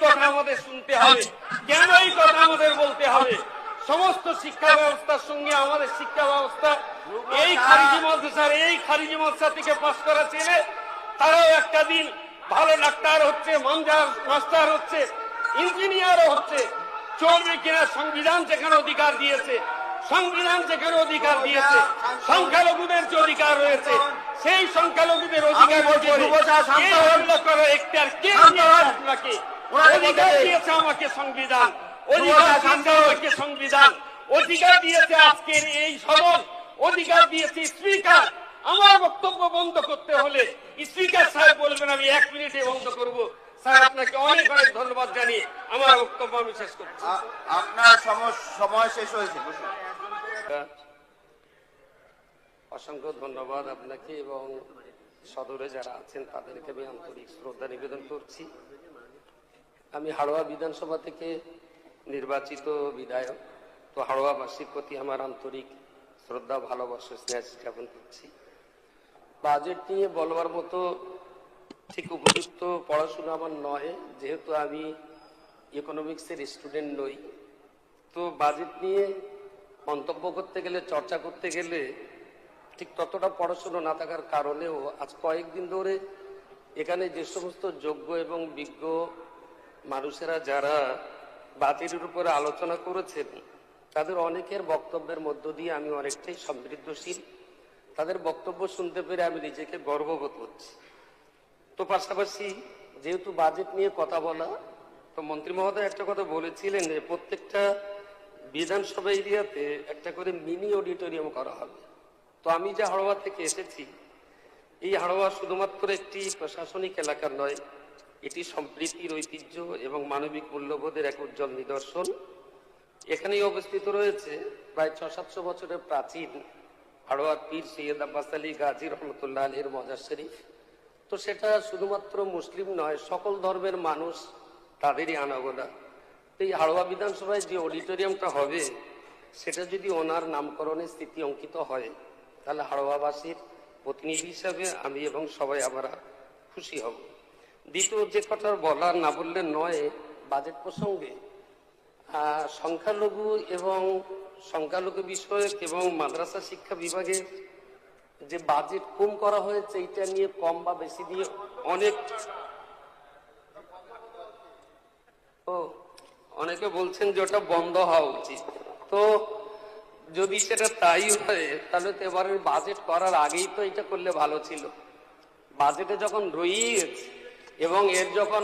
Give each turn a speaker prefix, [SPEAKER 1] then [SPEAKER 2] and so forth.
[SPEAKER 1] কথা আমাদের শুনতে হবে? কেন এই কথা আমাদের বলতে হবে? সমস্ত শিক্ষা ব্যবস্থার সঙ্গে আমাদের শিক্ষা ব্যবস্থা এই খারিজি মাদ্রাসা থেকে পাস করা ছেলে তারাও একটা দিন ভালো ডাক্তার হচ্ছে, মাস্টার হচ্ছে, ইঞ্জিনিয়ারও হচ্ছে। চলবে কিনা? সংবিধান যেখানে অধিকার দিয়েছে, সংখ্যালঘুদের যে অধিকার রয়েছে, সেই সংখ্যালঘুদের অধিকার অধিকার দিয়েছে আমাকে সংবিধান, অধিকার দিয়েছে আজকের এই সদন, অধিকার দিয়েছে স্পিকার। আমার বক্তব্য বন্ধ করতে হলে স্পিকার সাহেব বলবেন আমি 1 মিনিটে বন্ধ করব। স্যার, আপনাকে অনেক অনেক ধন্যবাদ জানিয়ে আমার বক্তব্য আমি শেষ করছি।
[SPEAKER 2] আপনার সময় শেষ হয়েছে।
[SPEAKER 1] অসংখ্য ধন্যবাদ আপনাকে এবং সদরে যারা আছেন তাদেরকে আমি আন্তরিক শ্রদ্ধা নিবেদন করছি। আমি হাড়োয়া বিধানসভা থেকে নির্বাচিত বিধায়ক, তো হাড়োয়াবাসীর প্রতি আমার আন্তরিক শ্রদ্ধা, ভালোবাসা, স্নেহ জ্ঞাপন করছি। বাজেট নিয়ে বলবার মতো ঠিক উপযুক্ত পড়াশোনা আমার নয়, যেহেতু আমি ইকোনমিক্সের স্টুডেন্ট নই। তো বাজেট নিয়ে মন্তব্য করতে গেলে, চর্চা করতে গেলে ঠিক ততটা পড়াশোনা না থাকার কারণেও আজ কয়েকদিন ধরে এখানে যে সমস্ত যোগ্য এবং বিজ্ঞ মানুষেরা যারা বাজেটের উপরে আলোচনা করেছেন, তাদের অনেকের বক্তব্যের মধ্য দিয়ে আমি অনেকটাই সমৃদ্ধশীল। তাদের বক্তব্য শুনতে পেরে আমি নিজেকে গর্ববোধ করছি। তো পাশাপাশি যেহেতু বাজেট নিয়ে কথা বলা, তো মন্ত্রী মহোদয় একটা কথা বলেছিলেন যে প্রত্যেকটা বিধানসভা এরিয়াতে একটা করে মিনি অডিটোরিয়াম করা হবে। তো আমি যে হাড়োয়া থেকে এসেছি, এই হাড়োয়া শুধুমাত্র একটি প্রশাসনিক এলাকা নয়, এটি সম্প্রীতির ঐতিহ্য এবং মানবিক মূল্যবোধের এক উজ্জ্বল নিদর্শন। এখানেই অবস্থিত রয়েছে প্রায় 600-700 বছরের প্রাচীন হাড়োয়ার পীর সৈয়দ আব্বাস আলী গাজী রহমতুল্লাহ আলীর মাজার শরীফ। তো সেটা শুধুমাত্র মুসলিম নয়, সকল ধর্মের মানুষ তাদেরই আনাগোনা। এই হাড়োয়া বিধানসভায় যে অডিটোরিয়ামটা হবে, সেটা যদি ওনার নামকরণে স্মৃতি অঙ্কিত হয়, তাহলে হাড়োয়াবাসীর প্রতিনিধি হিসাবে আমি এবং সবাই আমরা খুশি হব। দ্বিতীয় যে কথা বলার না বললে নয়, বাজেট প্রসঙ্গে সংখ্যালঘু বিষয়ক এবং মাদ্রাসা শিক্ষা বিভাগের যে বাজেট কম করা হয়েছে, এটা নিয়ে কম বা বেশি দিয়ে অনেকে বলছেন যে ওটা বন্ধ হওয়া উচিত। তো যদি সেটা তাই হয়, তাহলে তো এবারের বাজেট করার আগেই তো এটা করলে ভালো ছিল। বাজেটে যখন রয়েই গেছে এবং এর যখন